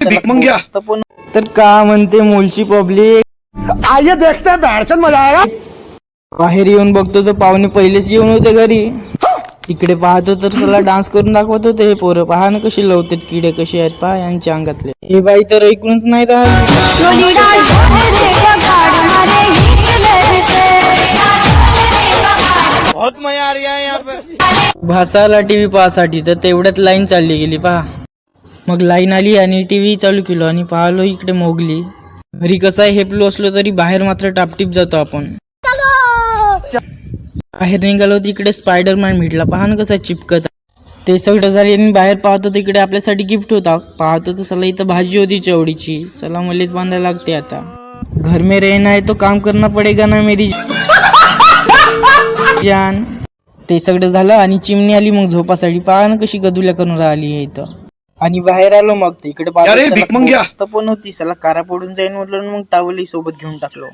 तर का म्हणते मूलची पब्लिक, आइए देखते हैं बैठचंद मजा आएगा। बाहेर येऊन बघतो तर पाहुणे पहिलेच येऊन होते घरी. इकडे पाहतो तर चला डान्स करून दाखवत होते हे पोरं. पहा ना कशी लवतात किडे कसे आहेत पहा यांच्या अंगातले. हे बाई तर ऐकूनच नाही राहत. भासाला टीव्ही पाहासाठी तर तेवढ्यात लाईन चालली गेली पहा. मग लाईन आली आणि टीव्ही चालू केलो आणि पाहलो इकडे मोगली. घरी कसं आहे हेपलो असलो तरी बाहेर मात्र टापटीप जातो आपण. बाहेर निघालो तिकडे स्पायडरमॅन भेटला. पहा ना कसा चिपकत. ते सगळं झाले आणि बाहेर पाहतो तिकडे आपल्यासाठी गिफ्ट होता. पाहतो तर चला इथं भाजी होती चवडीची. चला मलाच बांधायला लागते आता. घर में रहना है तो काम करना पडेगा ना मेरी जान. ते सगळं झालं आणि चिमणी आली मग झोपासाठी. पहा ना कशी गदुल्या करून राहिली आहे इथं. आणि बाहेर आलो मग तिकडे पाहतो पण होती. चला कारा पडून जाईन म्हटलं मग टावली सोबत घेऊन टाकलो.